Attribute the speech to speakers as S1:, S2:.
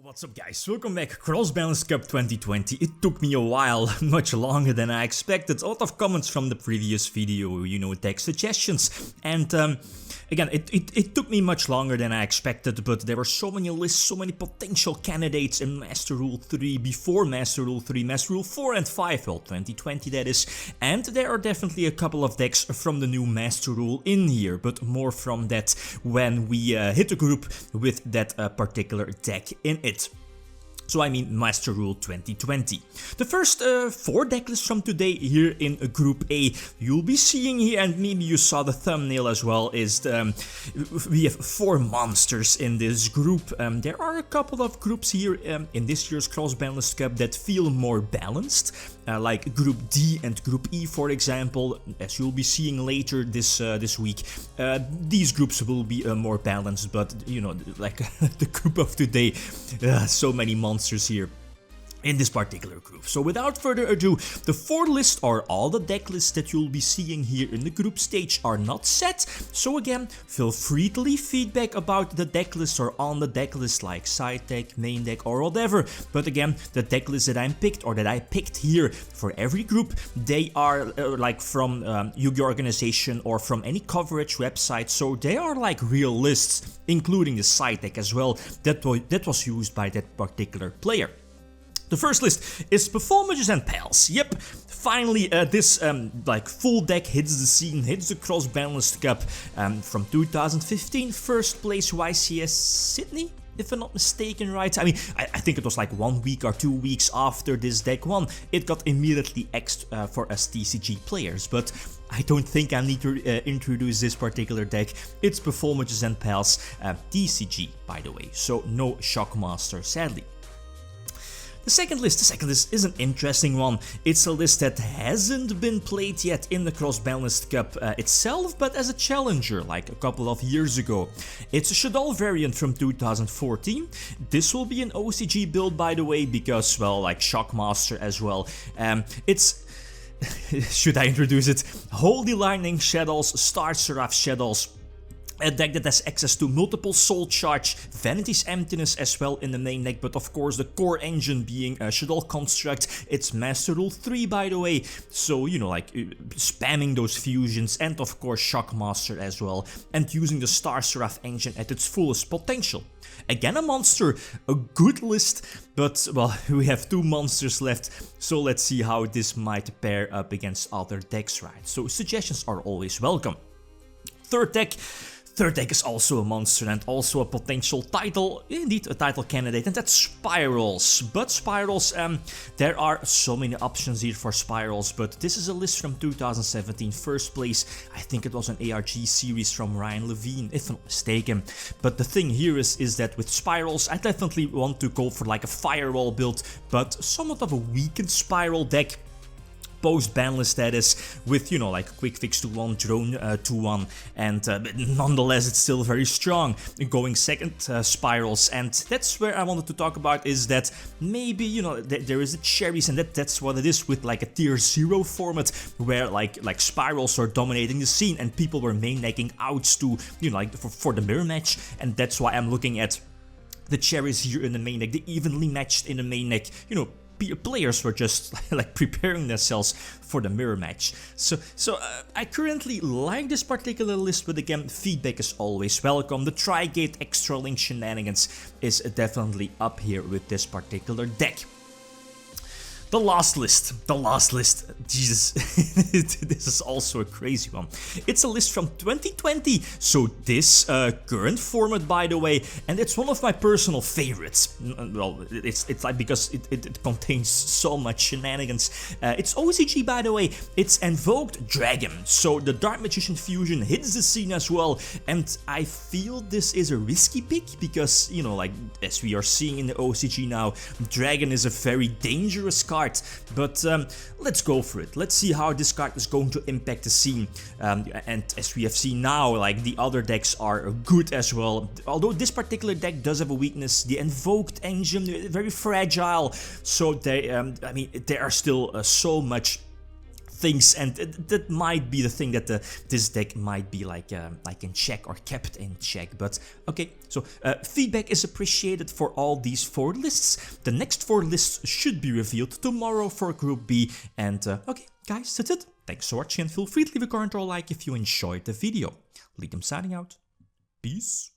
S1: What's up guys, welcome back. Cross-Banlist Cup 2020. It took me a while, much longer than I expected. A lot of comments from the previous video, you know, tech suggestions. And again, it took me much longer than I expected, but there were so many lists, so many potential candidates in Master Rule 3, before Master Rule 3, Master Rule 4 and 5, well 2020 that is. And there are definitely a couple of decks from the new Master Rule in here, but more from that when we hit the group with that particular deck in it. So I mean Master Rule 2020. The first 4 deck lists from today here in Group A you'll be seeing here, and maybe you saw the thumbnail as well, is we have 4 monsters in this group. There are a couple of groups here in this year's Cross-Banlist Cup that feel more balanced, like Group D and Group E for example, as you'll be seeing later this week. These groups will be more balanced, but you know, like the group of today, so many monsters here in this particular group. So without further ado, the 4 lists, or all the deck lists that you'll be seeing here in the group stage, are not set. So again, feel free to leave feedback about the deck list or on the deck list, like side deck, main deck or whatever. But again, the deck lists that I picked here for every group, they are like from Yugioh organization or from any coverage website. So they are like real lists, including the side deck as well, that was used by that particular player. The first list is Performages and Pals. Yep, finally this like full deck hits the scene, hits the Cross-Banlist Cup from 2015. First place YCS Sydney, if I'm not mistaken, right? I mean, I think it was like 1 week or 2 weeks after this deck won, it got immediately X'd for us TCG players, but I don't think I need to introduce this particular deck. It's Performages and Pals, TCG by the way, so no Shockmaster sadly. The second list is an interesting one. It's a list that hasn't been played yet in the Cross-Banlist Cup itself, but as a challenger, like a couple of years ago. It's a Shaddoll variant from 2014. This will be an OCG build by the way, because, well, like Shockmaster as well. It's... should I introduce it? Holy Lightning Shaddolls, Star Seraph Shaddolls. A deck that has access to multiple Soul Charge, Vanity's Emptiness as well in the main deck, but of course the core engine being a Shaddoll Construct. It's Master Rule 3 by the way, so you know, like spamming those fusions, and of course Shockmaster as well, and using the Star Seraph engine at its fullest potential. Again a monster, a good list, but well, we have 2 monsters left, so let's see how this might pair up against other decks, right? So suggestions are always welcome. Third deck is also a monster and also a potential title, indeed a title candidate, and that's Spirals. But Spirals, there are so many options here for Spirals, but this is a list from 2017, first place. I think it was an ARG series from Ryan Levine, if I'm not mistaken. But the thing here is that with Spirals, I definitely want to go for like a Firewall build, but somewhat of a weakened Spiral deck. Post-banlist that is, with, you know, like quick fix to 1, drone to 1, and nonetheless it's still very strong, going second Spirals. And that's where I wanted to talk about, is that maybe, you know, there is a cherries, and that's what it is with like a tier 0 format, where like Spirals are dominating the scene and people were main decking outs to, you know, like for the mirror match. And that's why I'm looking at the cherries here in the main deck, the evenly matched in the main deck, you know. Players were just like preparing themselves for the mirror match. So I currently like this particular list, but again, feedback is always welcome. The Tri-Gate Extra Link Shenanigans is definitely up here with this particular deck. The last list, Jesus, this is also a crazy one. It's a list from 2020, so this current format by the way, and it's one of my personal favorites. Well, it's like because it contains so much shenanigans. It's OCG by the way, it's Invoked Dragon, so the Dark Magician fusion hits the scene as well, and I feel this is a risky pick because, you know, like as we are seeing in the OCG now, Dragon is a very dangerous card. But let's go for it. Let's see how this card is going to impact the scene. And as we have seen now, like the other decks are good as well. Although this particular deck does have a weakness, the Invoked engine, very fragile. So they, I mean, there are still so much things, and that might be the thing that this deck might be like in check or kept in check. But okay, so feedback is appreciated for all these 4 lists. The next 4 lists should be revealed tomorrow for Group B, and okay guys, that's it. Thanks for watching, and feel free to leave a comment or a like if you enjoyed the video. Lithium signing out. Peace.